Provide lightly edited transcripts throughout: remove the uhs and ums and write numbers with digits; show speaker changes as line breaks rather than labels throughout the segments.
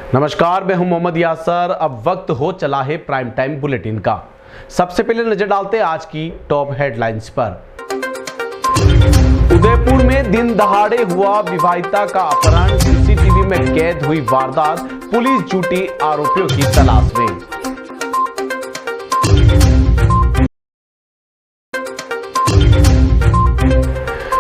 नमस्कार, मैं हूं मोहम्मद यासर। अब वक्त हो चला है प्राइम टाइम बुलेटिन का। सबसे पहले नजर डालते हैं आज की टॉप हेडलाइंस पर। उदयपुर में दिन दहाड़े हुआ विवाहिता का अपहरण, सीसीटीवी में कैद हुई वारदात, पुलिस जुटी आरोपियों की तलाश में।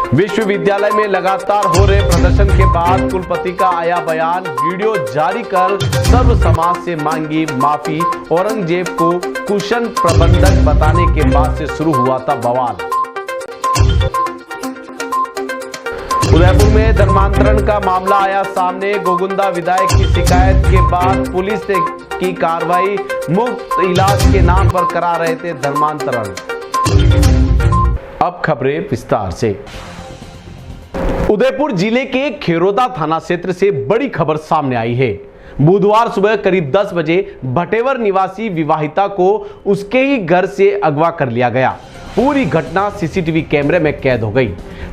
विश्वविद्यालय में लगातार हो रहे प्रदर्शन के बाद कुलपति का आया बयान, वीडियो जारी कर सर्व समाज से मांगी माफी। औरंगजेब को कुशल प्रबंधक बताने के बाद से शुरू हुआ था बवाल। उदयपुर में धर्मांतरण का मामला आया सामने, गोगुंदा विधायक की शिकायत के बाद पुलिस ने की कार्रवाई, मुफ्त इलाज के नाम पर करा रहे थे धर्मांतरण। अब खबरें विस्तार से। उदयपुर जिले के खेरोदा थाना क्षेत्र से बड़ी खबर सामने आई है। बुधवार सुबह करीब 10 बजे भटेवर निवासी विवाहिता को उसके ही घर से अगवा कर लिया गया। पूरी घटना सीसीटीवी कैमरे में कैद हो गई।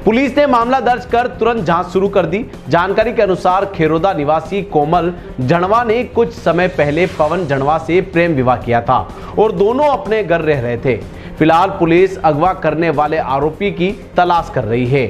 पुलिस ने मामला दर्ज कर तुरंत जांच शुरू कर दी। जानकारी के अनुसार खेरोदा निवासी कोमल जड़वा ने कुछ समय पहले पवन जड़वा से प्रेम विवाह किया था और दोनों अपने घर रह रहे थे। फिलहाल पुलिस अगवा करने वाले आरोपी की तलाश कर रही है।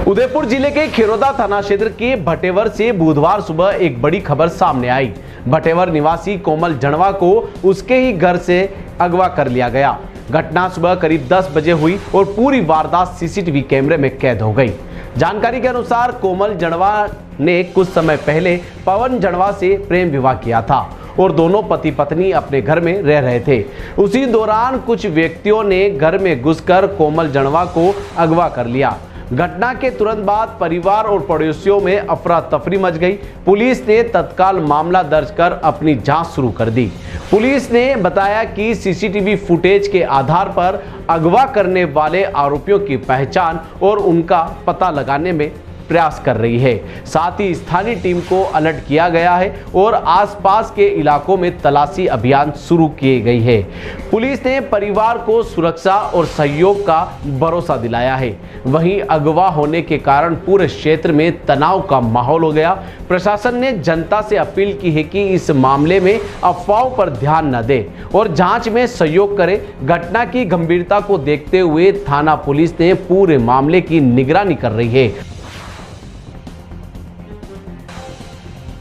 उदयपुर जिले के खेरोदा थाना क्षेत्र के भटेवर से बुधवार सुबह एक बड़ी खबर सामने आई। भटेवर निवासी कोमल जड़वा को उसके ही घर से अगवा कर लिया गया। घटना सुबह करीब 10 बजे हुई और पूरी वारदात सीसीटीवी कैमरे में कैद हो गई। जानकारी के अनुसार कोमल जड़वा ने कुछ समय पहले पवन जड़वा से प्रेम विवाह किया था और दोनों पति पत्नी अपने घर में रह रहे थे। उसी दौरान कुछ व्यक्तियों ने घर में घुसकर कोमल जड़वा को अगवा कर लिया। घटना के तुरंत बाद परिवार और पड़ोसियों में अफरा तफरी मच गई। पुलिस ने तत्काल मामला दर्ज कर अपनी जांच शुरू कर दी। पुलिस ने बताया कि सीसीटीवी फुटेज के आधार पर अगवा करने वाले आरोपियों की पहचान और उनका पता लगाने में प्रयास कर रही है। साथ ही स्थानीय टीम को अलर्ट किया गया है और आसपास के इलाकों में तलाशी अभियान शुरू किए गई है। पुलिस ने परिवार को सुरक्षा और सहयोग का भरोसा दिलाया है। वहीं अगवा होने के कारण पूरे क्षेत्र में तनाव का माहौल हो गया। प्रशासन ने जनता से अपील की है कि इस मामले में अफवाहों पर ध्यान न दे और जांच में सहयोग करे। घटना की गंभीरता को देखते हुए थाना पुलिस ने पूरे मामले की निगरानी कर रही है।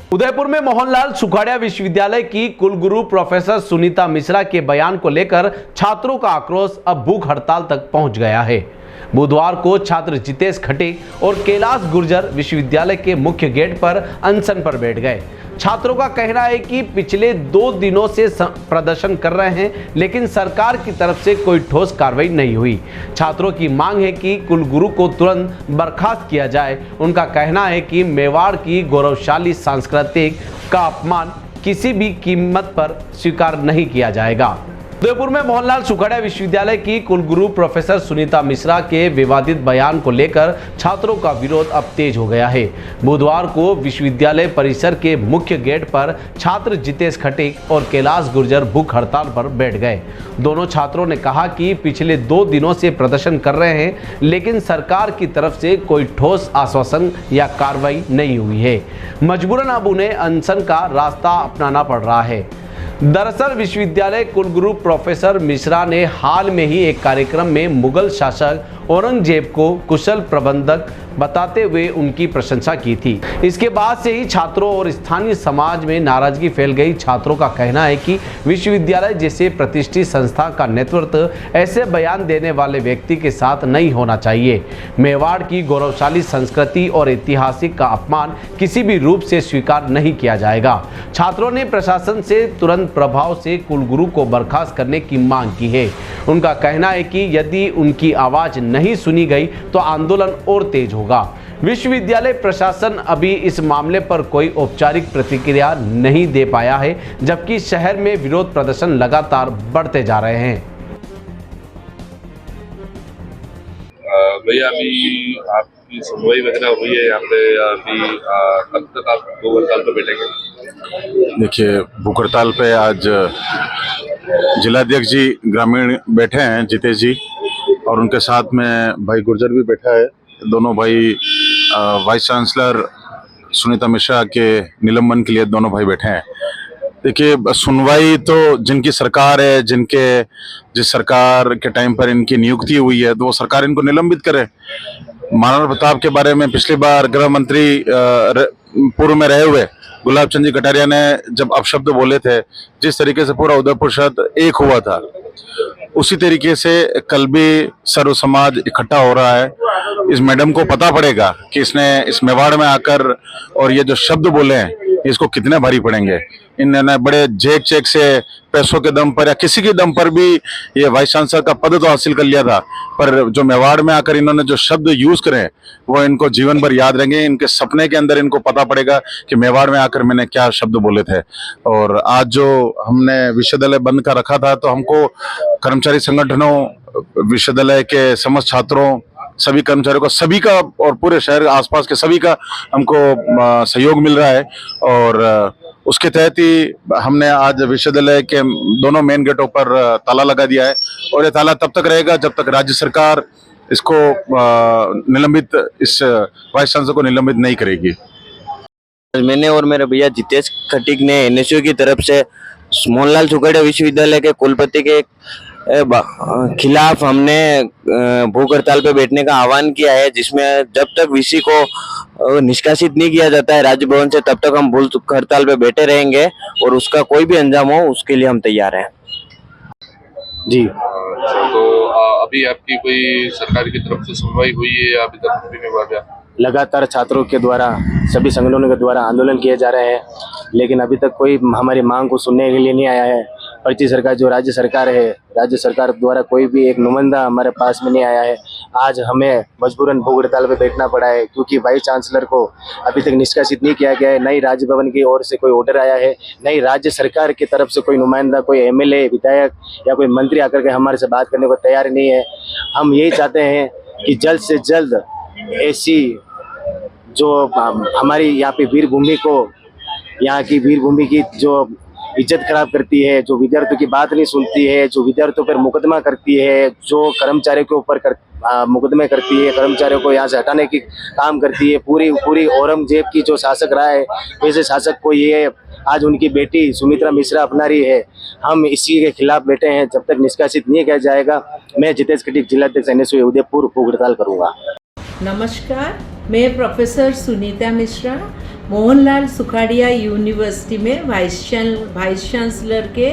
उदयपुर में मोहनलाल सुखाड़िया विश्वविद्यालय की कुलगुरु प्रोफेसर सुनीता मिश्रा के बयान को लेकर छात्रों का आक्रोश अब भूख हड़ताल तक पहुंच गया है। बुधवार को छात्र जितेश खटीक और कैलाश गुर्जर विश्वविद्यालय के मुख्य गेट पर अनशन पर बैठ गए। छात्रों का कहना है कि पिछले 2 दिनों से प्रदर्शन कर रहे हैं, लेकिन सरकार की तरफ से कोई ठोस कार्रवाई नहीं हुई। छात्रों की मांग है कि कुलगुरु को तुरंत बर्खास्त किया जाए। उनका कहना है कि मेवाड़ की गौरवशाली सांस्कृतिक का अपमान किसी भी कीमत पर स्वीकार नहीं किया जाएगा। उदयपुर में मोहनलाल सुखाड़िया विश्वविद्यालय की कुलगुरु प्रोफेसर सुनीता मिश्रा के विवादित बयान को लेकर छात्रों का विरोध अब तेज हो गया है। बुधवार को विश्वविद्यालय परिसर के मुख्य गेट पर छात्र जितेश खटीक और कैलाश गुर्जर भूख हड़ताल पर बैठ गए। दोनों छात्रों ने कहा कि पिछले 2 दिनों से प्रदर्शन कर रहे हैं, लेकिन सरकार की तरफ से कोई ठोस आश्वासन या कार्रवाई नहीं हुई है। मजबूरन अब उन्हें अनशन का रास्ता अपनाना पड़ रहा है। दरअसल विश्वविद्यालय कुलगुरु प्रोफेसर मिश्रा ने हाल में ही एक कार्यक्रम में मुगल शासक औरंगजेब को कुशल प्रबंधक बताते हुए उनकी प्रशंसा की थी। इसके बाद से ही छात्रों और स्थानीय समाज में नाराजगी फैल गई। छात्रों का कहना है कि विश्वविद्यालय जैसे प्रतिष्ठित संस्था का नेतृत्व ऐसे बयान देने वाले व्यक्ति के साथ नहीं होना चाहिए। मेवाड़ की गौरवशाली संस्कृति और ऐतिहासिक का अपमान किसी भी रूप से स्वीकार नहीं किया जाएगा। छात्रों ने प्रशासन से तुरंत प्रभाव से कुलगुरु को बर्खास्त करने की मांग की है। उनका कहना है कि यदि उनकी आवाज नहीं सुनी गई तो आंदोलन और तेज होगा। विश्वविद्यालय प्रशासन अभी इस मामले पर कोई औपचारिक प्रतिक्रिया नहीं दे पाया है, जबकि शहर में विरोध प्रदर्शन लगातार बढ़ते जा रहे हैं।
भैया अभी आपकी सुनवाई वगैरह हुई है यहाँ पे, अभी कब तक आप भूख हड़ताल पर बैठेंगे?
देखिए, भूख हड़ताल पे आज जिलाध्यक्ष जी ग्रामीण बैठे हैं, जितेश जी, और उनके साथ में भाई गुर्जर भी बैठा है। दोनों भाई वाइस चांसलर सुनीता मिश्रा के निलंबन के लिए दोनों भाई बैठे हैं। देखिए, सुनवाई तो जिनकी सरकार है, जिस सरकार के टाइम पर इनकी नियुक्ति हुई है, तो वो सरकार इनको निलंबित करे। महाराणा प्रताप के बारे में पिछली बार गृह मंत्री पूर्व में रहे हुए गुलाब चंद जी कटारिया ने जब अपशब्द बोले थे, जिस तरीके से पूरा उदयपुर शहर एक हुआ था, उसी तरीके से कल भी सर्व समाज इकट्ठा हो रहा है। इस मैडम को पता पड़ेगा कि इसने इस मेवाड़ में आकर और ये जो शब्द बोले हैं इसको कितने भारी पड़ेंगे। इन्होंने बड़े जेक चेक से पैसों के दम पर या किसी के दम पर भी ये वाइस चांसलर का पद तो हासिल कर लिया था, पर जो मेवाड़ में आकर इन्होंने जो शब्द यूज करे वो इनको जीवन भर याद रहेंगे। इनके सपने के अंदर इनको पता पड़ेगा कि मेवाड़ में आकर मैंने क्या शब्द बोले थे। और आज जो हमने विश्वविद्यालय बंद का रखा था, तो हमको कर्मचारी संगठनों, विश्वविद्यालय के समस्त छात्रों, सभी कर्मचारियों का, सभी का और पूरे शहर आसपास के सभी का हमको सहयोग मिल रहा है। और उसके तहत ही हमने आज विश्वविद्यालय के दोनों मेन गेटों पर ताला लगा दिया है। और ये ताला तब तक रहेगा जब तक राज्य सरकार इसको निलंबित, इस वाइस चांसलर को निलंबित नहीं करेगी।
मैंने और मेरे भैया जितेश खटीक ने एनएसयू की तरफ से मोहनलाल सुखाड़िया विश्वविद्यालय के कुलपति के खिलाफ हमने भूख हड़ताल पे बैठने का आह्वान किया है, जिसमें जब तक वीसी को निष्कासित नहीं किया जाता है राजभवन से, तब तक हम भूख हड़ताल पे बैठे रहेंगे और उसका कोई भी अंजाम हो उसके लिए हम तैयार हैं। जी।
अच्छा, तो अभी आपकी कोई सरकार की तरफ से सुनवाई हुई है या अभी तक भी नहीं हुआ क्या?
लगातार छात्रों के द्वारा, सभी संगठनों के द्वारा आंदोलन किए जा रहे हैं, लेकिन अभी तक कोई हमारी मांग को सुनने के लिए नहीं आया है। पर्ची सरकार जो राज्य सरकार है, राज्य सरकार द्वारा कोई भी एक नुमाइंदा हमारे पास में नहीं आया है। आज हमें मजबूरन भूख हड़ताल पे बैठना पड़ा है, क्योंकि वाइस चांसलर को अभी तक निष्कासित नहीं किया गया है। न ही राजभवन की ओर से कोई ऑर्डर आया है, न ही राज्य सरकार की तरफ से कोई नुमाइंदा, कोई एमएलए, विधायक या कोई मंत्री आकर के हमारे से बात करने को तैयार नहीं है। हम यही चाहते हैं कि जल्द से जल्द ऐसी जो हमारी यहाँ पे वीर भूमि को, यहाँ की वीर भूमि की जो इज्जत खराब करती है, जो विद्यार्थियों की बात नहीं सुनती है, जो विद्यार्थियों पर मुकदमा करती है, जो कर्मचारियों के ऊपर मुकदमे करती है, कर्मचारियों को यहाँ से हटाने की काम करती है, पूरी औरंगजेब की जो शासक रहा है, वैसे शासक को ये आज उनकी बेटी सुमित्रा मिश्रा अपना रही है। हम इसी के खिलाफ बैठे हैं। जब तक निष्कासित नहीं किया जाएगा, मैं जितेश खटीक जिलाध्यक्ष एनएसयू उदयपुर भूख हड़ताल करूँगा।
नमस्कार, मैं प्रोफेसर सुनीता मिश्रा मोहनलाल सुखाड़िया यूनिवर्सिटी में वाइस चांसलर के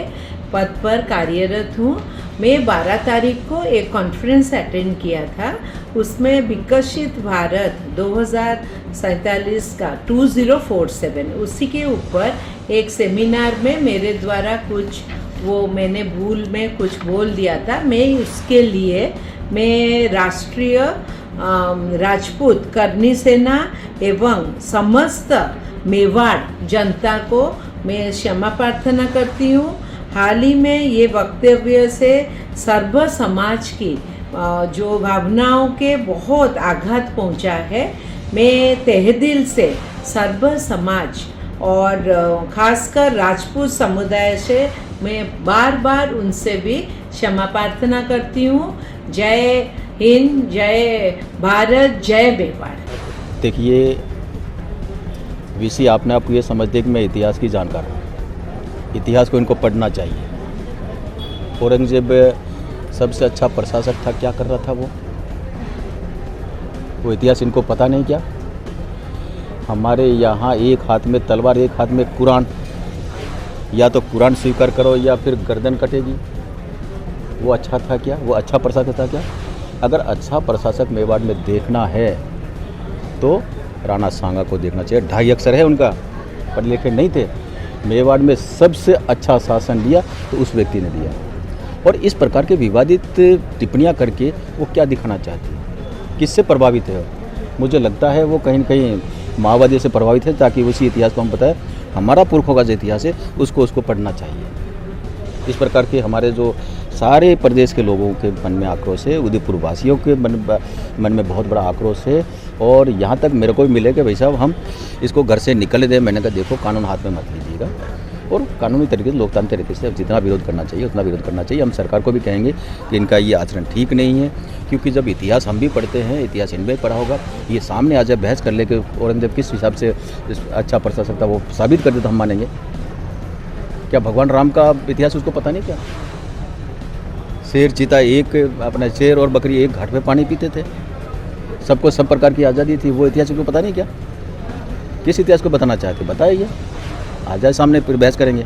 पद पर कार्यरत हूँ। मैं 12 तारीख को एक कॉन्फ्रेंस अटेंड किया था, उसमें विकसित भारत 2047 का 2047 उसी के ऊपर एक सेमिनार में मेरे द्वारा मैंने भूल में कुछ बोल दिया था। मैं उसके लिए मैं राष्ट्रीय राजपूत करनी सेना एवं समस्त मेवाड़ जनता को मैं क्षमा प्रार्थना करती हूँ। हाल ही में ये वक्तव्य से सर्व समाज की जो भावनाओं के बहुत आघात पहुँचा है। मैं तहे दिल से सर्व समाज और खासकर राजपूत समुदाय से मैं बार उनसे भी क्षमा प्रार्थना करती हूँ। जय हिंद, जय भारत, जय मेवाड़।
देखिए, वीसी आपने आपको ये समझते कि मैं इतिहास की जानकार हूँ। इतिहास को इनको पढ़ना चाहिए। औरंगजेब सबसे अच्छा प्रशासक था, क्या कर रहा था वो इतिहास इनको पता नहीं क्या? हमारे यहाँ एक हाथ में तलवार, एक हाथ में कुरान, या तो कुरान स्वीकार करो या फिर गर्दन कटेगी। वो अच्छा था क्या? वो अच्छा प्रशासक था क्या? अगर अच्छा प्रशासक मेवाड़ में देखना है तो राणा सांगा को देखना चाहिए। 2.5 अक्षर है उनका, पढ़े लिखे नहीं थे। मेवाड़ में सबसे अच्छा शासन लिया तो उस व्यक्ति ने दिया। और इस प्रकार के विवादित टिप्पणियां करके वो क्या दिखाना चाहते हैं, किससे प्रभावित है? मुझे लगता है वो कहीं न कहीं माओवादी से प्रभावित है, ताकि उसी इतिहास को हम बताएं। हमारा पुरखों का जो इतिहास है उसको पढ़ना चाहिए। इस प्रकार के हमारे जो सारे प्रदेश के लोगों के मन में आक्रोश है, उदयपुर वासियों के मन में बहुत बड़ा आक्रोश है। और यहाँ तक मेरे को भी मिले कि भाई साहब हम इसको घर से निकल दें। मैंने कहा देखो, कानून हाथ में मत लीजिएगा। और कानूनी तरीके से, लोकतांत्रिक तरीके से जितना विरोध करना चाहिए उतना विरोध करना चाहिए। हम सरकार को भी कहेंगे कि इनका ये आचरण ठीक नहीं है, क्योंकि जब इतिहास हम भी पढ़ते हैं, इतिहास इनमें पढ़ा होगा, ये सामने आ जाए बहस कर ले कि औरंगजेब किस हिसाब से अच्छा प्रशासक था, वो साबित कर दे तो हम मानेंगे। क्या भगवान राम का इतिहास उसको पता नहीं क्या? शेर चीता एक, अपना शेर और बकरी एक घाट पे पानी पीते थे, सबको सब प्रकार की आज़ादी थी, वो इतिहास उसको पता नहीं क्या? किस इतिहास को बताना चाहते बताइए, आ जाए सामने, फिर बहस करेंगे।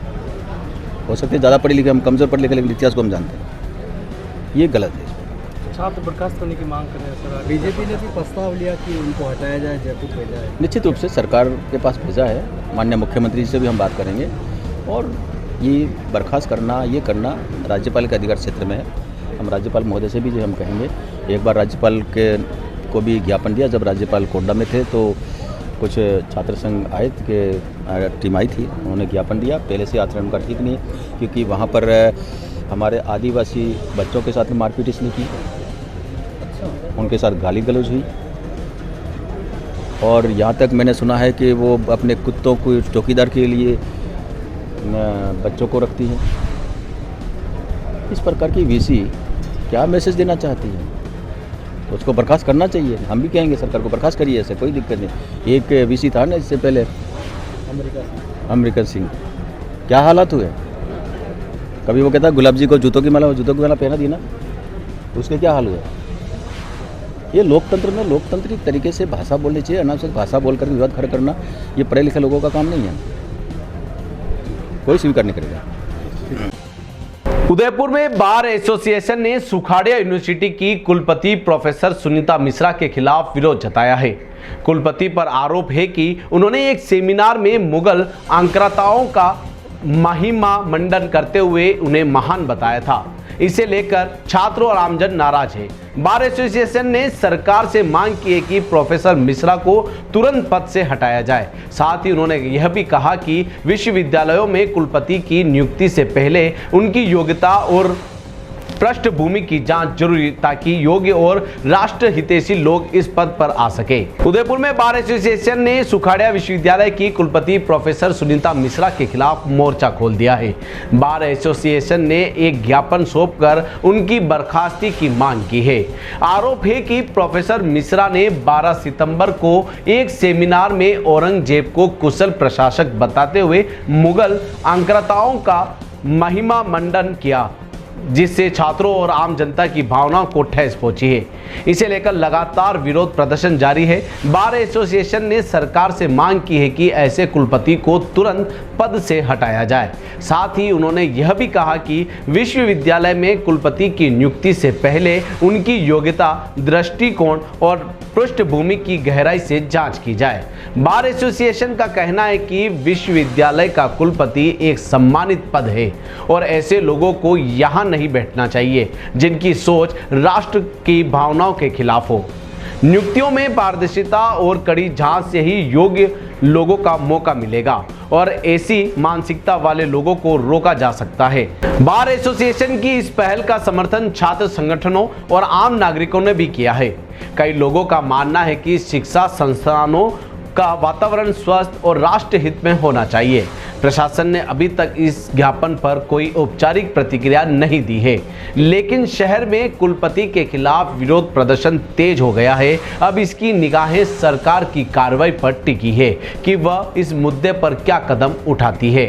हो सकते है ज़्यादा पढ़े लिखे, हम कमज़ोर पढ़े लिखे, लेकिन इतिहास को हम जानते हैं, ये गलत है।
छात्र बर्खास्त होने की मांग कर रहे हैं सर। बीजेपी ने भी प्रस्ताव लिया कि उनको हटाया जाए, जयपुर भेजा है।
निश्चित रूप से सरकार के पास भेजा है, माननीय मुख्यमंत्री जी से भी हम बात करेंगे, और ये बर्खास्त करना, ये करना राज्यपाल के अधिकार क्षेत्र में है। हम राज्यपाल महोदय से भी जो हम कहेंगे, एक बार राज्यपाल के को भी ज्ञापन दिया, जब राज्यपाल कोंडा में थे तो कुछ छात्र संघ आए के टीम आई थी, उन्होंने ज्ञापन दिया। पहले से आचरण उनका ठीक नहीं है, क्योंकि वहाँ पर हमारे आदिवासी बच्चों के साथ मारपीट इसने की, उनके साथ गाली गलौज हुई, और यहाँ तक मैंने सुना है कि वो अपने कुत्तों को चौकीदार के लिए बच्चों को रखती है। इस प्रकार की वीसी क्या मैसेज देना चाहती है? तो उसको बर्खास्त करना चाहिए। हम भी कहेंगे सरकार को बर्खास्त करिए, ऐसे कोई दिक्कत नहीं। एक वीसी था ना इससे पहले, अमरिका सिंह, क्या हालात हुए? कभी वो कहता गुलाब जी को जूतों की माला पहना दी ना, उसके क्या हाल हुए? ये लोकतंत्र में लोकतांत्रिक तरीके से भाषा बोलनी चाहिए, अनावश्यक भाषा बोलकर विवाद खड़ा करना ये पढ़े लिखे लोगों का काम नहीं है, कोई स्वीकार नहीं करेगा।
उदयपुर में बार एसोसिएशन ने सुखाड़िया यूनिवर्सिटी की कुलपति प्रोफेसर सुनीता मिश्रा के खिलाफ विरोध जताया है। कुलपति पर आरोप है कि उन्होंने एक सेमिनार में मुगल आक्रांताओं का महिमा मंडन करते हुए उन्हें महान बताया था। इसे लेकर छात्र और आमजन नाराज है। बार एसोसिएशन ने सरकार से मांग की है कि प्रोफेसर मिश्रा को तुरंत पद से हटाया जाए। साथ ही उन्होंने यह भी कहा कि विश्वविद्यालयों में कुलपति की नियुक्ति से पहले उनकी योग्यता और पृष्ठभूमि की जांच जरूरी, ताकि योग्य और राष्ट्र हितैषी लोग इस पद पर आ सके। उदयपुर में बार एसोसिएशन ने सुखाड़िया विश्वविद्यालय की कुलपति प्रोफेसर सुनीता मिश्रा के खिलाफ मोर्चा खोल दिया है। बार एसोसिएशन ने एक ज्ञापन सौंपकर उनकी बर्खास्ती की मांग की है। आरोप है कि प्रोफेसर मिश्रा ने 12 सितंबर को एक सेमिनार में औरंगजेब को कुशल प्रशासक बताते हुए मुगल आक्रांताओं का महिमा मंडन किया, जिससे छात्रों और आम जनता की भावनाओं को ठेस पहुंची है। इसे लेकर लगातार विरोध प्रदर्शन जारी है। बार एसोसिएशन ने सरकार से मांग की है कि ऐसे कुलपति को तुरंत पद से हटाया जाए। साथ ही उन्होंने यह भी कहा कि विश्वविद्यालय में कुलपति की नियुक्ति से पहले उनकी योग्यता, दृष्टिकोण और पृष्ठभूमि की गहराई से जांच की जाए। बार एसोसिएशन का कहना है कि विश्वविद्यालय का कुलपति एक सम्मानित पद है और ऐसे लोगों को यहाँ नहीं बैठना चाहिए जिनकी सोच राष्ट्र की भावनाओं के खिलाफ हो। नियुक्तियों में पारदर्शिता और कड़ी जांच से ही योग्य लोगों का मौका मिलेगा और ऐसी मानसिकता वाले लोगों को रोका जा सकता है। बार एसोसिएशन की इस पहल का समर्थन छात्र संगठनों और आम नागरिकों ने भी किया है। कई लोगों का मानना है कि शिक्षा संस्थानों का वातावरण स्वस्थ और राष्ट्र हित में होना चाहिए। प्रशासन ने अभी तक इस ज्ञापन पर कोई औपचारिक प्रतिक्रिया नहीं दी है, लेकिन शहर में कुलपति के खिलाफ विरोध प्रदर्शन तेज हो गया है। अब इसकी निगाहें सरकार की कार्रवाई पर टिकी है कि वह इस मुद्दे पर क्या कदम उठाती है।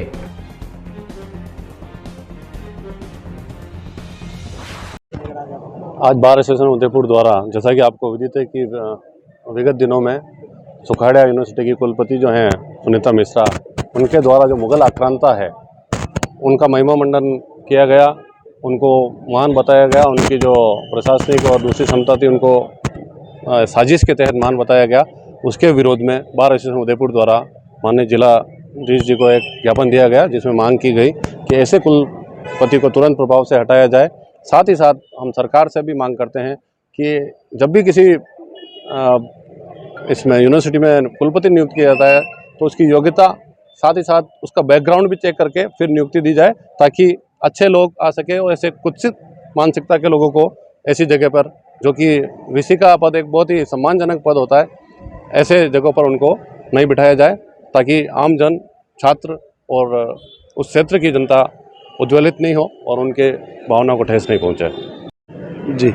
आज बार एसोसिएशन उदयपुर द्वारा, जैसा कि आपको विदित है कि विगत दिनों में सुखाड़िया यूनिवर्सिटी की कुलपति जो हैं सुनीता मिश्रा, उनके द्वारा जो मुगल आक्रांता है उनका महिमा मंडन किया गया, उनको महान बताया गया। उनकी जो प्रशासनिक और दूसरी क्षमता थी उनको साजिश के तहत महान बताया गया। उसके विरोध में बार एसोसिएशन उदयपुर द्वारा माननीय जिला डीएस जी को एक ज्ञापन दिया गया, जिसमें मांग की गई कि ऐसे कुलपति को तुरंत प्रभाव से हटाया जाए। साथ ही साथ हम सरकार से भी मांग करते हैं कि जब भी किसी इसमें यूनिवर्सिटी में कुलपति नियुक्त किया जाता है तो उसकी योग्यता, साथ ही साथ उसका बैकग्राउंड भी चेक करके फिर नियुक्ति दी जाए, ताकि अच्छे लोग आ सके और ऐसे कुत्सित मानसिकता के लोगों को ऐसी जगह पर, जो कि वीसी का पद एक बहुत ही सम्मानजनक पद होता है, ऐसे जगहों पर उनको नहीं बिठाया जाए, ताकि आम जन, छात्र और उस क्षेत्र की जनता उज्ज्वलित नहीं हो और उनके भावना को ठेस नहीं पहुंचे।
जी,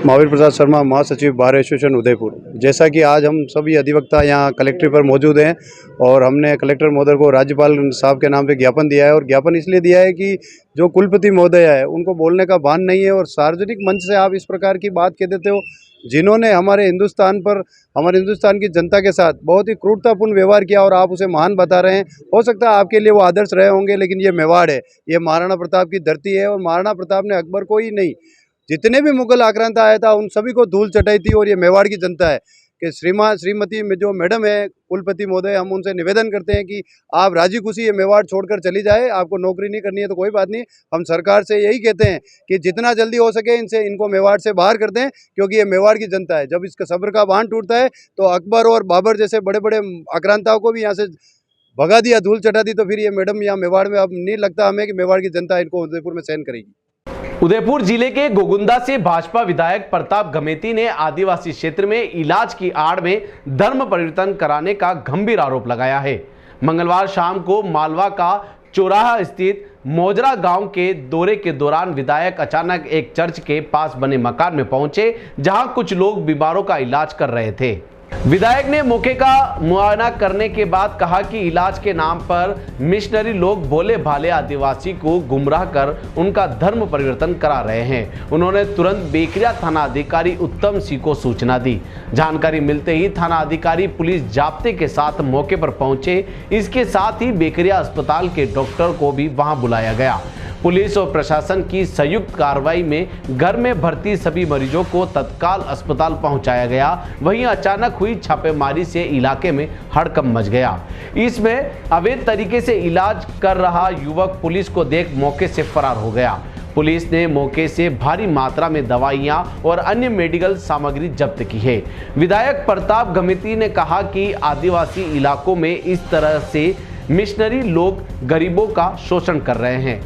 महावीर प्रसाद शर्मा, महासचिव बार एसोसिएशन उदयपुर। जैसा कि आज हम सभी अधिवक्ता यहाँ कलेक्ट्रेट पर मौजूद हैं और हमने कलेक्टर महोदय को राज्यपाल साहब के नाम पे ज्ञापन दिया है, और ज्ञापन इसलिए दिया है कि जो कुलपति महोदय है उनको बोलने का भान नहीं है, और सार्वजनिक मंच से आप इस प्रकार की बात कह देते हो, जिन्होंने हमारे हिंदुस्तान की जनता के साथ बहुत ही क्रूरतापूर्ण व्यवहार किया और आप उसे महान बता रहे हैं। हो सकता है आपके लिए वो आदर्श रहे होंगे, लेकिन ये मेवाड़ है, ये महाराणा प्रताप की धरती है, और महाराणा प्रताप ने अकबर को ही नहीं, जितने भी मुगल आक्रांत आया था उन सभी को धूल चटाई थी। और ये मेवाड़ की जनता है कि श्रीमती में जो मैडम है कुलपति महोदय, हम उनसे निवेदन करते हैं कि आप राजी खुशी ये मेवाड़ छोड़कर चली जाए। आपको नौकरी नहीं करनी है तो कोई बात नहीं, हम सरकार से यही कहते हैं कि जितना जल्दी हो सके इनको मेवाड़ से बाहर कर दें, क्योंकि ये मेवाड़ की जनता है। जब इसका सब्र का बांध टूटता है तो अकबर और बाबर जैसे बड़े बड़े आक्रांताओं को भी यहाँ से भगा दिया, धूल चटा दी, तो फिर ये मैडम यहाँ मेवाड़ में, अब नहीं लगता हमें कि मेवाड़ की जनता इनको उदयपुर में सहन करेगी।
उदयपुर जिले के गोगुंदा से भाजपा विधायक प्रताप गमेती ने आदिवासी क्षेत्र में इलाज की आड़ में धर्म परिवर्तन कराने का गंभीर आरोप लगाया है। मंगलवार शाम को मालवा का चौराहा स्थित मोजरा गांव के दौरे के दौरान विधायक अचानक एक चर्च के पास बने मकान में पहुंचे, जहां कुछ लोग बीमारों का इलाज कर रहे थे। विधायक ने मौके का मुआयना करने के बाद कहा कि इलाज के नाम पर मिशनरी लोग भोले भाले आदिवासी को गुमराह कर उनका धर्म परिवर्तन करा रहे हैं। उन्होंने तुरंत बेकरिया थाना अधिकारी उत्तम सिंह को सूचना दी। जानकारी मिलते ही थाना अधिकारी पुलिस जाब्ते के साथ मौके पर पहुंचे। इसके साथ ही बेकरिया अस्पताल के डॉक्टर को भी वहां बुलाया गया। पुलिस और प्रशासन की संयुक्त कार्रवाई में घर में भर्ती सभी मरीजों को तत्काल अस्पताल पहुंचाया गया। वहीं अचानक हुई छापेमारी से इलाके में हड़कंप मच गया। इसमें अवैध तरीके से इलाज कर रहा युवक पुलिस को देख मौके से फरार हो गया। पुलिस ने मौके से भारी मात्रा में दवाइयां और अन्य मेडिकल सामग्री जब्त की है। विधायक प्रताप गमेती ने कहा कि आदिवासी इलाकों में इस तरह से मिशनरी लोग गरीबों का शोषण कर रहे हैं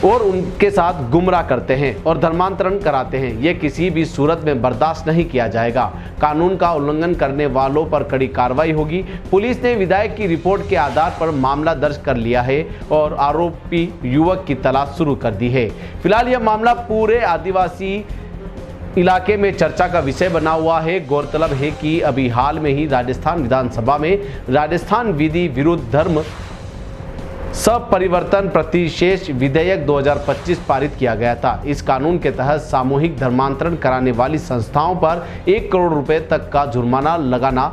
और उनके साथ गुमराह करते हैं और धर्मांतरण कराते हैं। ये किसी भी सूरत में बर्दाश्त नहीं किया जाएगा। कानून का उल्लंघन करने वालों पर कड़ी कार्रवाई होगी। पुलिस ने विधायक की रिपोर्ट के आधार पर मामला दर्ज कर लिया है और आरोपी युवक की तलाश शुरू कर दी है। फिलहाल यह मामला पूरे आदिवासी इलाके में चर्चा का विषय बना हुआ है। गौरतलब है कि अभी हाल में ही राजस्थान विधानसभा में राजस्थान विधि विरुद्ध धर्म परिवर्तन प्रतिशेष विधेयक 2025 पारित किया गया था। इस कानून के तहत सामूहिक धर्मांतरण कराने वाली संस्थाओं पर 1 करोड़ रुपए तक का जुर्माना लगाना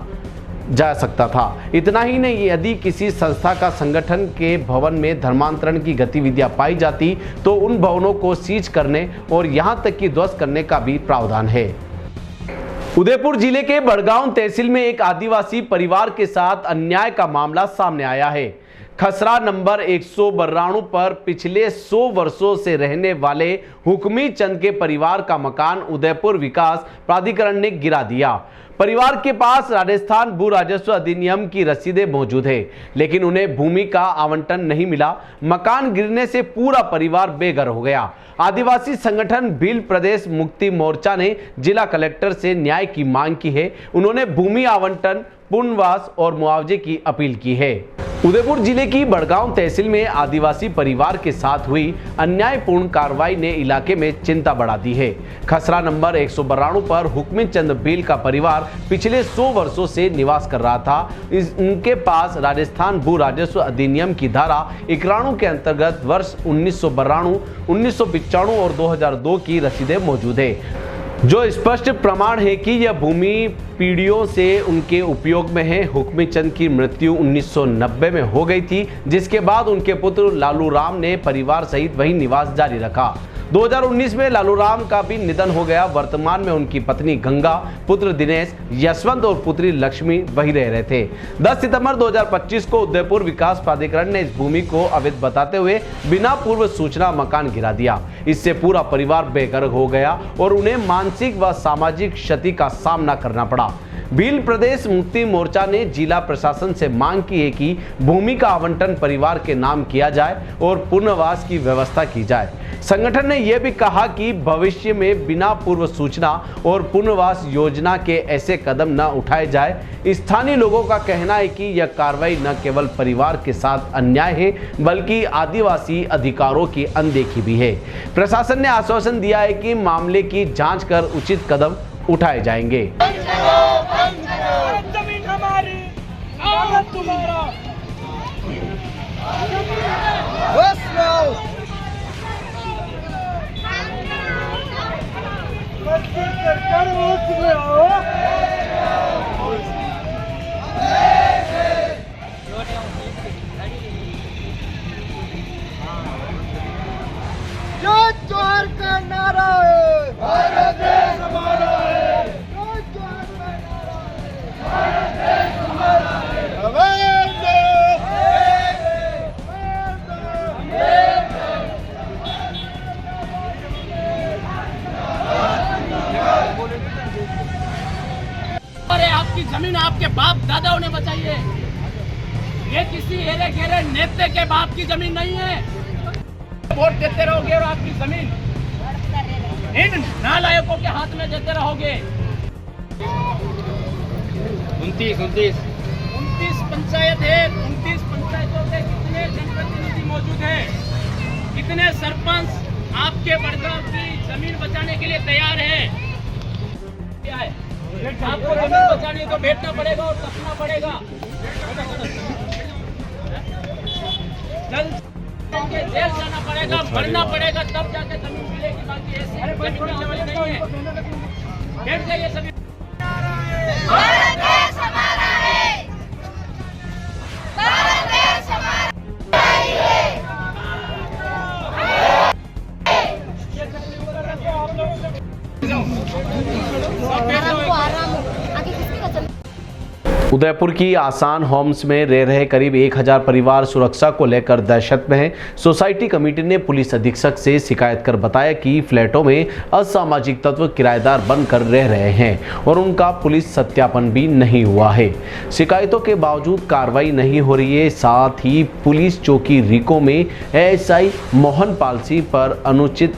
जा सकता था। इतना ही नहीं, यदि किसी संस्था का संगठन के भवन में धर्मांतरण की गतिविधियां पाई जाती तो उन भवनों को सीज करने और यहां तक कि ध्वस्त करने का भी प्रावधान है। उदयपुर जिले के बड़गांव तहसील में एक आदिवासी परिवार के साथ अन्याय का मामला सामने आया है। खसरा नंबर 192 पर पिछले 100 वर्षों से रहने वाले हुक्मी चंद के परिवार का मकान उदयपुर विकास प्राधिकरण ने गिरा दिया। परिवार के पास राजस्थान भू राजस्व अधिनियम की रसीदें मौजूद है, लेकिन उन्हें भूमि का आवंटन नहीं मिला। मकान गिरने से पूरा परिवार बेघर हो गया। आदिवासी संगठन भील प्रदेश मुक्ति मोर्चा ने जिला कलेक्टर से न्याय की मांग की है। उन्होंने भूमि आवंटन, पुनर्वास और मुआवजे की अपील की है। उदयपुर जिले की बड़गांव तहसील में आदिवासी परिवार के साथ हुई अन्यायपूर्ण कार्रवाई ने इलाके में चिंता बढ़ा दी है। खसरा नंबर 192 पर हुक्मी चंद भील का परिवार पिछले 100 वर्षों से निवास कर रहा था। उनके पास राजस्थान भू राजस्व अधिनियम की धारा 91 के अंतर्गत वर्ष 1992, 1995 और 2002 की रसीदें मौजूद है, जो स्पष्ट प्रमाण है कि यह भूमि पीढ़ियों से उनके उपयोग में है। हुक्मी चंद की मृत्यु 1990 में हो गई थी, जिसके बाद उनके पुत्र लालू राम ने परिवार सहित वही निवास जारी रखा। 2019 में लालू राम का भी निधन हो गया। वर्तमान में उनकी पत्नी गंगा, पुत्र दिनेश, यशवंत और पुत्री लक्ष्मी वही रह रहे थे। 10 सितंबर 2025 को उदयपुर विकास प्राधिकरण ने इस भूमि को अवैध बताते हुए बिना पूर्व सूचना मकान गिरा दिया। इससे पूरा परिवार बेघर हो गया और उन्हें मानसिक व सामाजिक क्षति का सामना करना पड़ा। भील प्रदेश मुक्ति मोर्चा ने जिला प्रशासन से मांग की है कि भूमि का आवंटन परिवार के नाम किया जाए और पुनर्वास की व्यवस्था की जाए। संगठन ने यह भी कहा कि भविष्य में बिना पूर्व सूचना और पुनर्वास योजना के ऐसे कदम न उठाए जाए। स्थानीय लोगों का कहना है कि यह कार्रवाई न केवल परिवार के साथ अन्याय है बल्कि आदिवासी अधिकारों की अनदेखी भी है। प्रशासन ने आश्वासन दिया है कि मामले की जांच कर उचित कदम उठाए जाएंगे।
जमीन हमारी, भारत तुम्हारा। जो जोर का नारा है, भारत देश हमारा है। जो जोर का नारा है, भारत देश हमारा है।
अरे आपकी जमीन आपके बाप दादाओं ने बचाई है, ये किसी हेरे घेरे नेता के बाप की जमीन नहीं है। वोट देते रहोगे और आपकी जमीन इन नालायकों के हाथ में देते रहोगे। 29 पंचायत है, 29 पंचायतों के कितने जनप्रतिनिधि मौजूद हैं, कितने सरपंच आपके बड़गांव की जमीन बचाने के लिए तैयार है? क्या है, आपको जमीन बचानी है तो बैठना पड़ेगा और तपना पड़ेगा। जेल जाना पड़ेगा, भरना पड़ेगा, तब जाके जमीन मिलेगी। बाकी ऐसी जमीन मिलने वाली नहीं है। बैठ जाइए सभी। भारत देश हमारा है, भारत देश हमारा है।
उदयपुर की आसान होम्स में रह रहे करीब 1000 परिवार सुरक्षा को लेकर दहशत में हैं। सोसाइटी कमेटी ने पुलिस अधीक्षक से शिकायत कर बताया कि फ्लैटों में असामाजिक तत्व किराएदार बनकर रह रहे हैं और उनका पुलिस सत्यापन भी नहीं हुआ है। शिकायतों के बावजूद कार्रवाई नहीं हो रही है। साथ ही पुलिस चौकी रिको में एएसआई मोहन पालसी पर अनुचित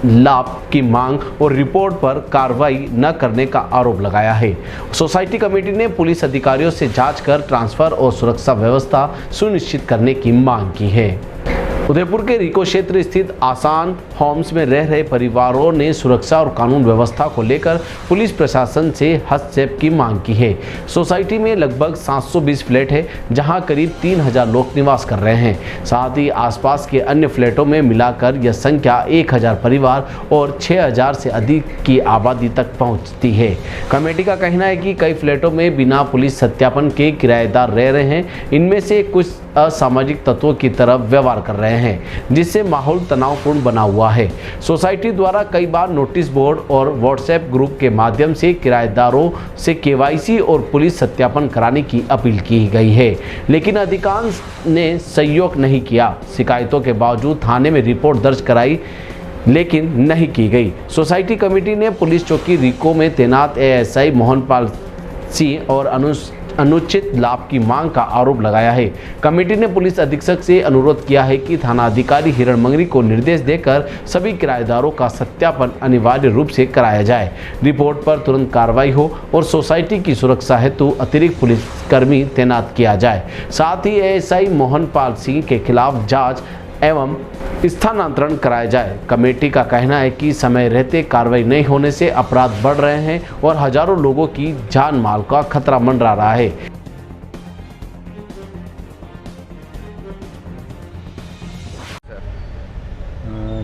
लाभ की मांग और रिपोर्ट पर कार्रवाई न करने का आरोप लगाया है। सोसाइटी कमेटी ने पुलिस अधिकारियों से जांच कर ट्रांसफर और सुरक्षा व्यवस्था सुनिश्चित करने की मांग की है। उदयपुर के रिको क्षेत्र स्थित आसान होम्स में रह रहे परिवारों ने सुरक्षा और कानून व्यवस्था को लेकर पुलिस प्रशासन से हस्तक्षेप की मांग की है। सोसाइटी में लगभग 720 फ्लैट है, जहां करीब 3000 लोग निवास कर रहे हैं। साथ ही आसपास के अन्य फ्लैटों में मिलाकर यह संख्या 1000 परिवार और 6000 से अधिक की आबादी तक पहुंचती है। कमेटी का कहना है कि कई फ्लैटों में बिना पुलिस सत्यापन के किराएदार रह रहे हैं। इनमें से कुछ असामाजिक तत्वों की तरफ व्यवहार कर रहे हैं, जिससे माहौल तनावपूर्ण बना हुआ है। सोसाइटी द्वारा कई बार नोटिस बोर्ड और व्हाट्सएप ग्रुप के माध्यम से किराएदारों से केवाईसी और पुलिस सत्यापन कराने की अपील की गई है, लेकिन अधिकांश ने सहयोग नहीं किया। शिकायतों के बावजूद थाने में रिपोर्ट दर्ज कराई लेकिन नहीं की गई। सोसाइटी कमेटी ने पुलिस चौकी रिको में तैनात एएसआई मोहनपाल सिंह और अनुचित लाभ की मांग का आरोप लगाया है। कमेटी ने पुलिस अधीक्षक से अनुरोध किया है कि थाना अधिकारी हिरण मंगरी को निर्देश देकर सभी किराएदारों का सत्यापन अनिवार्य रूप से कराया जाए, रिपोर्ट पर तुरंत कार्रवाई हो और सोसाइटी की सुरक्षा हेतु अतिरिक्त पुलिसकर्मी तैनात किया जाए। साथ ही एएसआई मोहनपाल सिंह के खिलाफ जांच एवं स्थानांतरण कराया जाए। कमेटी का कहना है कि समय रहते कार्रवाई नहीं होने से अपराध बढ़ रहे हैं और हजारों लोगों की जान माल का खतरा मंडरा रहा है।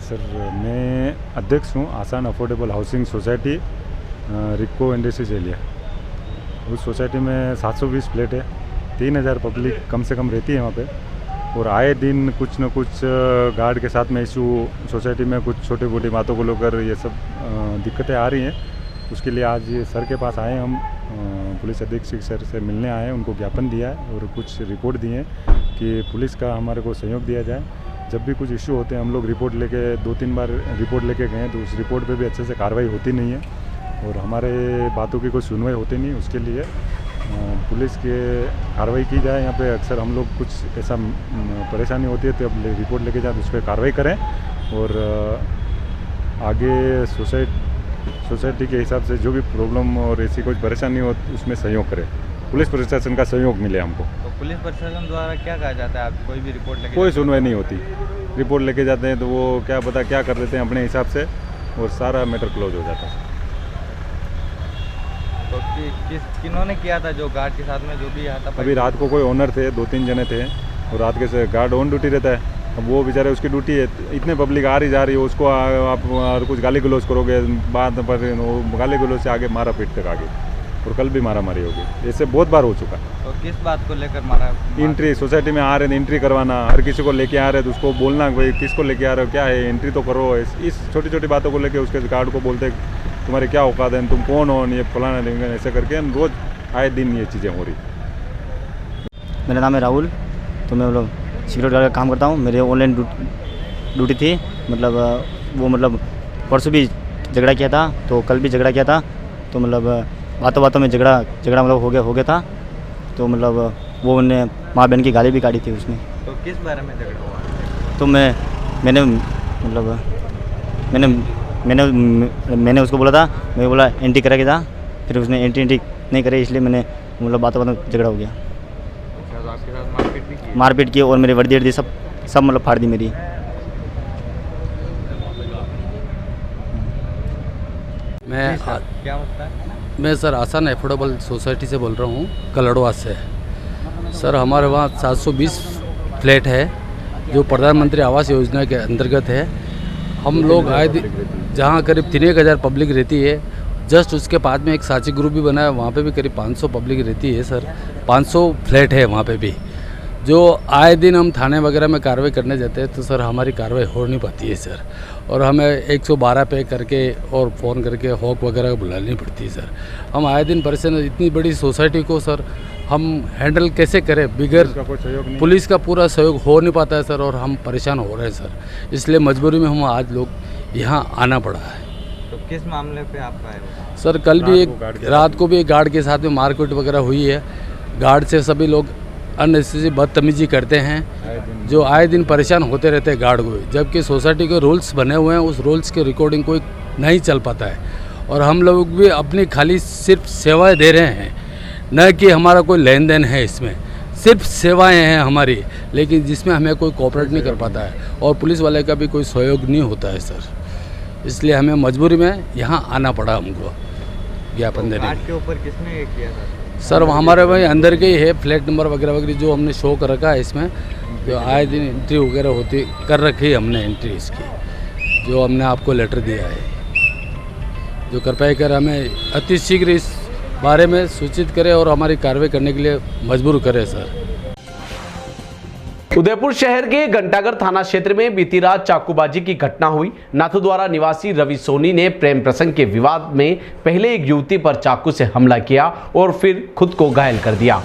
सर, मैं अध्यक्ष हूँ आसान अफोर्डेबल हाउसिंग सोसाइटी रिको इंडस्ट्रीज एरिया। उस सोसाइटी में 720 फ्लैट है, 3000 पब्लिक कम से कम रहती है वहाँ पे, और आए दिन कुछ न कुछ गार्ड के साथ में इशू सोसाइटी में कुछ छोटी मोटी बातों को लेकर ये सब दिक्कतें आ रही हैं। उसके लिए आज ये सर के पास आए, हम पुलिस अधीक्षक सर से मिलने आए, उनको ज्ञापन दिया है और कुछ रिपोर्ट दिए कि पुलिस का हमारे को सहयोग दिया जाए। जब भी कुछ इशू होते हैं हम लोग रिपोर्ट लेके 2-3 बार रिपोर्ट लेके गए, तो उस रिपोर्ट पे भी अच्छे से कार्रवाई होती नहीं है और हमारे बातों की कोई सुनवाई होती नहीं। उसके लिए पुलिस के कार्रवाई की जाए। यहाँ पे अक्सर हम लोग कुछ ऐसा परेशानी होती है तो अब रिपोर्ट लेके जाए, उस पर कार्रवाई करें और आगे सोसाइटी के हिसाब से जो भी प्रॉब्लम और ऐसी कोई परेशानी हो उसमें सहयोग करे, पुलिस प्रशासन का सहयोग मिले हमको।
तो पुलिस प्रशासन द्वारा क्या कहा जाता है, आप कोई भी रिपोर्ट लेके
कोई सुनवाई नहीं होती, रिपोर्ट लेके जाते हैं तो वो क्या पता क्या कर देते हैं अपने हिसाब से और सारा मैटर क्लोज हो जाता है।
तो किन्होंने किया था जो गार्ड के साथ में जो भी आता?
अभी रात को कोई ओनर थे, 2-3 जने थे और रात के से गार्ड ऑन ड्यूटी रहता है। अब वो बेचारे उसकी ड्यूटी है, इतने पब्लिक आ रही जा रही है, उसको आप और कुछ गाली गलौज करोगे, बाद पर वो गाली गलौज से आगे मारा पीट तक आगे, और कल भी मारा मारी होगी। ऐसे बहुत बार हो चुका।
तो किस बात को लेकर मारा?
एंट्री सोसाइटी में आ रहे थे, एंट्री करवाना, हर किसी को लेके आ रहे तो उसको बोलना भाई किसको लेके आ रहे हो, क्या है, एंट्री तो करो। इस छोटी छोटी बातों को लेके उसके गार्ड को बोलते तुम्हारे क्या औकात है, तुम कौन हो, ये फलाना देंगे, ऐसे करके रोज आए दिन ये चीज़ें हो रही।
मेरा नाम है राहुल, तो मैं मतलब सिक्योरिटी गार्ड का काम करता हूँ। मेरे ऑनलाइन ड्यूटी थी, मतलब परसों भी झगड़ा किया था, तो कल भी झगड़ा किया था, तो मतलब बातों में झगड़ा मतलब हो गया था, तो मतलब वो उन्हें माँ बहन की गाली भी काटी थी उसने।
तो किस बारे में झगड़ा हुआ?
तो मैंने उसको बोला था, मैं बोला एंट्री करा के था, फिर उसने एंट्री नहीं करे, इसलिए मैंने मतलब बातों में झगड़ा हो गया।
तो आपके साथ मारपीट भी की?
मारपीट की और मेरी वर्दी सब मतलब फाड़ दी मेरी।
क्या होता है?
मैं सर आसान एफोर्डेबल सोसाइटी से बोल रहा हूँ, कलड़वा से। सर हमारे वहाँ 720 फ्लैट है जो प्रधानमंत्री आवास योजना के अंतर्गत है। हम लोग आए जहाँ करीब 3,000 पब्लिक रहती है, जस्ट उसके बाद में एक साची ग्रुप भी बना है, वहाँ पे भी करीब 500 पब्लिक रहती है सर। 500 फ्लैट है वहाँ पे भी, जो आए दिन हम थाने वगैरह में कार्रवाई करने जाते हैं तो सर हमारी कार्रवाई हो नहीं पाती है सर, और हमें 112 पे करके और फ़ोन करके हॉक वगैरह बुलानी पड़ती है सर। हम आए दिन परेशान, इतनी बड़ी सोसाइटी को सर हम हैंडल कैसे करें, बिगर पुलिस का पूरा सहयोग हो नहीं पाता है सर, और हम परेशान हो रहे हैं सर। इसलिए मजबूरी में हम आज लोग यहाँ आना पड़ा है।
तो किस मामले पे आप आए हो?
सर कल भी रात को भी एक गार्ड के साथ में मारपीट वगैरह हुई है। गार्ड से सभी लोग अननेसेसरी बदतमीजी करते हैं, जो आए दिन परेशान होते रहते हैं गार्ड को, जबकि सोसाइटी के रूल्स बने हुए हैं, उस रूल्स के रिकॉर्डिंग कोई नहीं चल पाता है। और हम लोग भी अपनी खाली सिर्फ सेवाएं दे रहे हैं, न कि हमारा कोई लेन देन है इसमें, सिर्फ सेवाएं हैं हमारी, लेकिन जिसमें हमें कोई कोऑपरेट नहीं कर पाता है और पुलिस वाले का भी कोई सहयोग नहीं होता है सर। इसलिए हमें मजबूरी में यहाँ आना पड़ा हमको ज्ञापन देने
के ऊपर। किसने ये किया था
सर? हमारे भाई अंदर के ही है, फ्लैट नंबर वगैरह वगैरह जो हमने शो कर रखा है इसमें, जो आए दिन एंट्री वगैरह होती कर रखी है हमने एंट्री इसकी, जो हमने आपको लेटर दिया है, जो कृपया कर हमें अति शीघ्र इस बारे में सूचित करें और हमारी कार्रवाई करने के लिए मजबूर करें सर।
उदयपुर शहर के घंटाघर थाना क्षेत्र में बीती रात चाकूबाजी की घटना हुई। नाथद्वारा निवासी रवि सोनी ने प्रेम प्रसंग के विवाद में पहले एक युवती पर चाकू से हमला किया और फिर खुद को घायल कर दिया।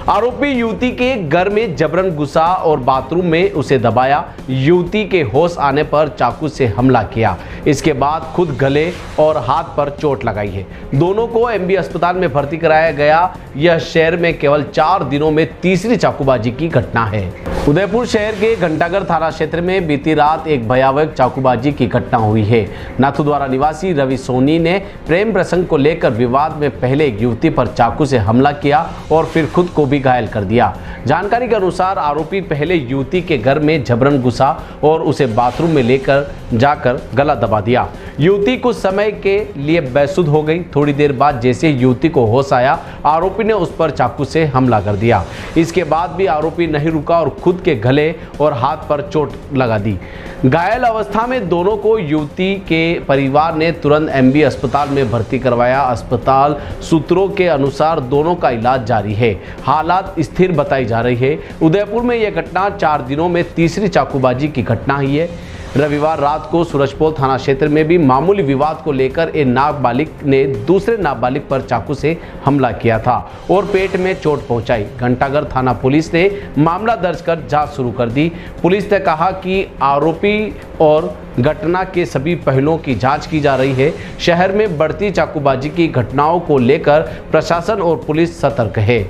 आरोपी युवती के घर में जबरन घुसा और बाथरूम में उसे दबाया। युवती के होश आने पर चाकू से हमला किया, इसके बाद खुद गले और हाथ पर चोट लगाई है। दोनों को एमबी अस्पताल में भर्ती कराया गया। यह शहर में केवल 4 दिनों में तीसरी चाकूबाजी की घटना है। उदयपुर शहर के घंटाघर थाना क्षेत्र में बीती रात एक भयावह चाकूबाजी की घटना हुई है। नाथद्वारा निवासी रवि सोनी ने प्रेम प्रसंग को लेकर विवाद में पहले एक युवती पर चाकू से हमला किया और फिर खुद को भी घायल कर दिया। जानकारी के अनुसार आरोपी पहले युवती के घर में जबरन घुसा और उसे बाथरूम में लेकर जाकर गला दबा दिया। युवती कुछ समय के लिए बेसुध हो गई। थोड़ी देर बाद जैसे युवती को होश आया, आरोपी ने उस पर चाकू से हमला कर दिया। इसके बाद भी आरोपी नहीं रुका और खुद के गले और हाथ पर चोट लगा दी। घायल अवस्था में दोनों को युवती के परिवार ने तुरंत एमबी अस्पताल में भर्ती करवाया। अस्पताल सूत्रों के अनुसार दोनों का इलाज जारी है, हालात स्थिर बताई जा रही है। उदयपुर में यह घटना 4 दिनों में तीसरी चाकूबाजी की घटना ही है। रविवार रात को सूरजपोल थाना क्षेत्र में भी मामूली विवाद को लेकर एक नाबालिग ने दूसरे नाबालिग पर चाकू से हमला किया था और पेट में चोट पहुंचाई। घंटाघर थाना पुलिस ने मामला दर्ज कर जांच शुरू कर दी। पुलिस ने कहा कि आरोपी और घटना के सभी पहलुओं की जांच की जा रही है। शहर में बढ़ती चाकूबाजी की घटनाओं को लेकर प्रशासन और पुलिस सतर्क है।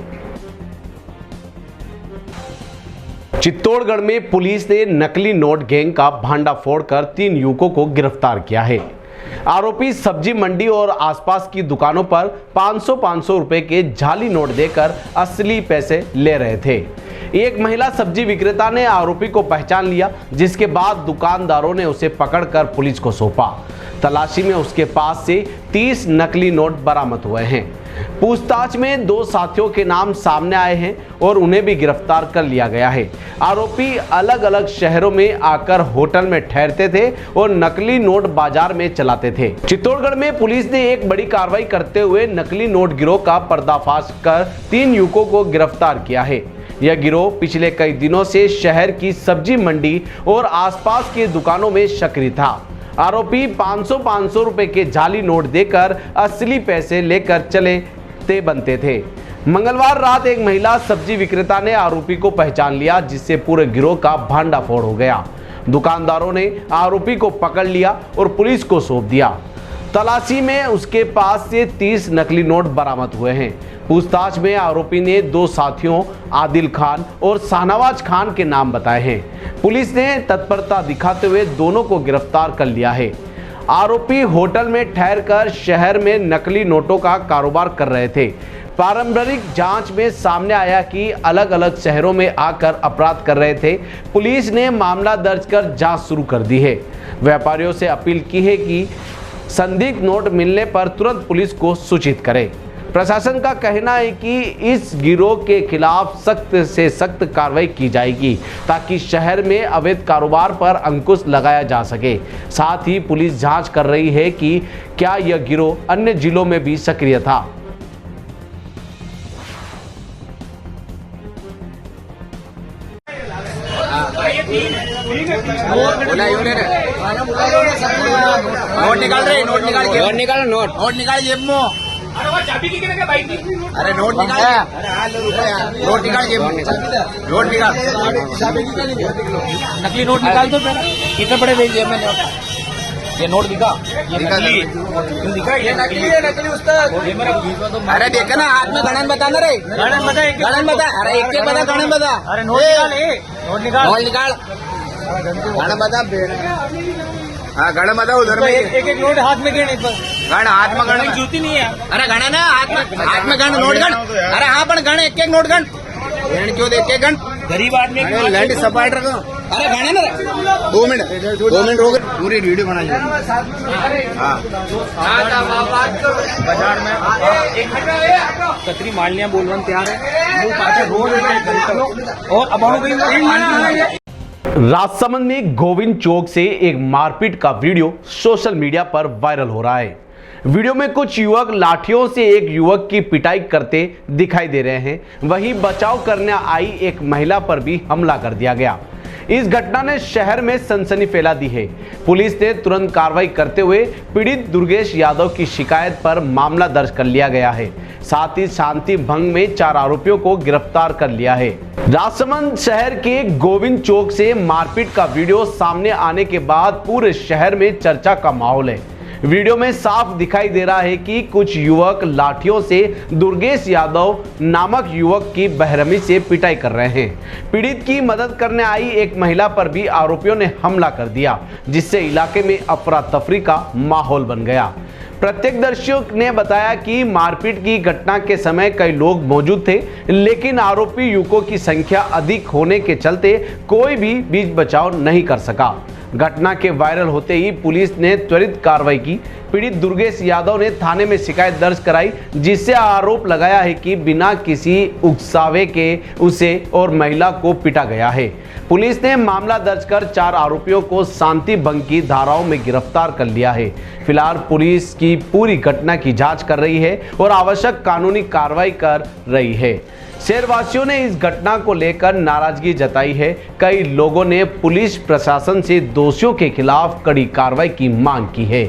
चित्तौड़गढ़ में पुलिस ने नकली नोट गैंग का भांडाफोड़ कर 3 युवकों को गिरफ्तार किया है। आरोपी सब्जी मंडी और आसपास की दुकानों पर 500-500 रुपए के जाली नोट देकर असली पैसे ले रहे थे। एक महिला सब्जी विक्रेता ने आरोपी को पहचान लिया, जिसके बाद दुकानदारों ने उसे पकड़कर पुलिस को सौंपा। तलाशी में उसके पास से 30 नकली नोट बरामद हुए हैं। पूछताछ में 2 साथियों के नाम सामने आए हैं और उन्हें भी गिरफ्तार कर लिया गया है। आरोपी अलग अलग शहरों में आकर होटल में ठहरते थे और नकली नोट बाजार में चलाते थे। चित्तौड़गढ़ में पुलिस ने एक बड़ी कार्रवाई करते हुए नकली नोट गिरोह का पर्दाफाश कर 3 युवकों को गिरफ्तार किया है। यह गिरोह पिछले कई दिनों से शहर की सब्जी मंडी और आसपास की दुकानों में सक्रिय था। आरोपी 500-500 रुपए के जाली नोट देकर असली पैसे लेकर चलते बनते थे। मंगलवार रात एक महिला सब्जी विक्रेता ने आरोपी को पहचान लिया, जिससे पूरे गिरोह का भांडाफोड़ हो गया। दुकानदारों ने आरोपी को पकड़ लिया और पुलिस को सौंप दिया। तलाशी में उसके पास से 30 नकली नोट बरामद हुए हैं। पूछताछ में आरोपी ने 2 साथियों आदिल खान और शाहनवाज खान के नाम बताए हैं। पुलिस ने तत्परता दिखाते हुए दोनों को गिरफ्तार कर लिया है। आरोपी होटल में ठहरकर शहर में नकली नोटों का कारोबार कर रहे थे। पारंपरिक जांच में सामने आया कि अलग अलग शहरों में आकर अपराध कर रहे थे। पुलिस ने मामला दर्ज कर जांच शुरू कर दी है। व्यापारियों से अपील की है कि संदिग्ध नोट मिलने पर तुरंत पुलिस को सूचित करें। प्रशासन का कहना है कि इस गिरोह के खिलाफ सख्त से सख्त कार्रवाई की जाएगी, ताकि शहर में अवैध कारोबार पर अंकुश लगाया जा सके। साथ ही पुलिस जांच कर रही है कि क्या यह गिरोह अन्य जिलों में भी सक्रिय था।
नोट निकाल रहे, नोट निकाल के, नोट निकाल, नोट निकाल जेब में।
अरे वो चाबी की कितने का बाइक थी?
अरे नोट निकाल, नोट निकाल जेब में, नोट निकाल, नकली नोट निकाल दो। कितने बड़े भेज जेब में नोट? ये नोट दिखा, ये नकली दिखा, ये नकली है, नकली उस्ताद। अरे देखा ना, हाथ में गणन बताना रे, गणन बता, गणन बता, अरे एक बता, गणन बता। अरे नोट निकाल, नोट निकाल, नोट निकाल, गणन बता। हाँ गण बता, उधर में एक नोट हाथ में गण, गण हाथ में गण, जूती नहीं है। अरे गण ना, हाथ में गण, नोट गण। अरे हाँ पण गण, एक नोट गण, क्यों देख के गण? गरीब आदमी लैंड सपाट रखो। अरे गण ना, 2 मिनट हो गए, पूरी वीडियो बनाई। हाँ बाजार में कतरी मालियां बोलवन तैयार है और अब
राजसमंद में गोविंद चौक से एक मारपीट का वीडियो सोशल मीडिया पर वायरल हो रहा है। वीडियो में कुछ युवक लाठियों से एक युवक की पिटाई करते दिखाई दे रहे हैं। वहीं बचाव करने आई एक महिला पर भी हमला कर दिया गया। इस घटना ने शहर में सनसनी फैला दी है। पुलिस ने तुरंत कार्रवाई करते हुए पीड़ित दुर्गेश यादव की शिकायत पर मामला दर्ज कर लिया गया है। साथ ही शांति भंग में 4 आरोपियों को गिरफ्तार कर लिया है। राजसमंद शहर के गोविंद चौक से मारपीट का वीडियो सामने आने के बाद पूरे शहर में चर्चा का माहौल है। वीडियो में साफ दिखाई दे रहा है कि कुछ युवक लाठियों से दुर्गेश यादव नामक युवक की बेरहमी से पिटाई कर रहे हैं। पीड़ित की मदद करने आई एक महिला पर भी आरोपियों ने हमला कर दिया, जिससे इलाके में अफरा तफरी का माहौल बन गया। प्रत्यक्षदर्शियों ने बताया कि मारपीट की घटना के समय कई लोग मौजूद थे, लेकिन आरोपी युवकों की संख्या अधिक होने के चलते कोई भी बीच बचाव नहीं कर सका। घटना के वायरल होते ही पुलिस ने त्वरित कार्रवाई की। पीड़ित दुर्गेश यादव ने थाने में शिकायत दर्ज कराई, जिससे आरोप लगाया है कि बिना किसी उकसावे के उसे और महिला को पीटा गया है। पुलिस ने मामला दर्ज कर 4 आरोपियों को शांति भंग की धाराओं में गिरफ्तार कर लिया है। फिलहाल पुलिस की पूरी घटना की जांच कर रही है और आवश्यक कानूनी कार्रवाई कर रही है। शहरवासियों ने इस घटना को लेकर नाराजगी जताई है। कई लोगों ने पुलिस प्रशासन से दोषियों के खिलाफ कड़ी कार्रवाई की मांग की है।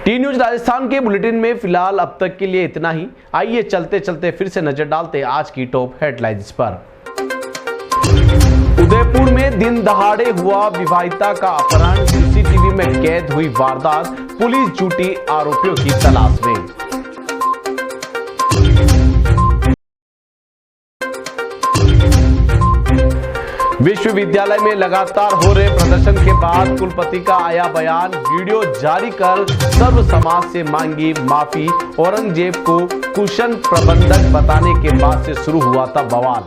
टी न्यूज राजस्थान के बुलेटिन में फिलहाल अब तक के लिए इतना ही। आइए चलते चलते फिर से नजर डालते आज की टॉप हेडलाइंस पर। उदयपुर में दिन दहाड़े हुआ विवाहिता का अपहरण, सीसीटीवी में कैद हुई वारदात, पुलिस जुटी आरोपियों की तलाश में। विश्वविद्यालय में लगातार हो रहे प्रदर्शन के बाद कुलपति का आया बयान, वीडियो जारी कर सर्व समाज से मांगी माफी। औरंगजेब को कुशन प्रबंधक बताने के बाद से शुरू हुआ था बवाल।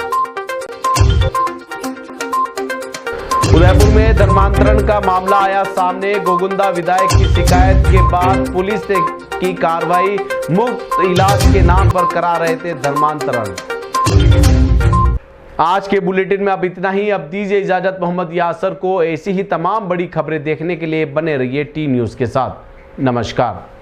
उदयपुर में धर्मांतरण का मामला आया सामने, गोगुंदा विधायक की शिकायत के बाद पुलिस ने की कार्रवाई, मुफ्त इलाज के नाम पर करा रहे थे धर्मांतरण। आज के बुलेटिन में अब इतना ही। अब दीजिए इजाजत मोहम्मद यासर को। ऐसी ही तमाम बड़ी खबरें देखने के लिए बने रहिए टी न्यूज़ के साथ। नमस्कार।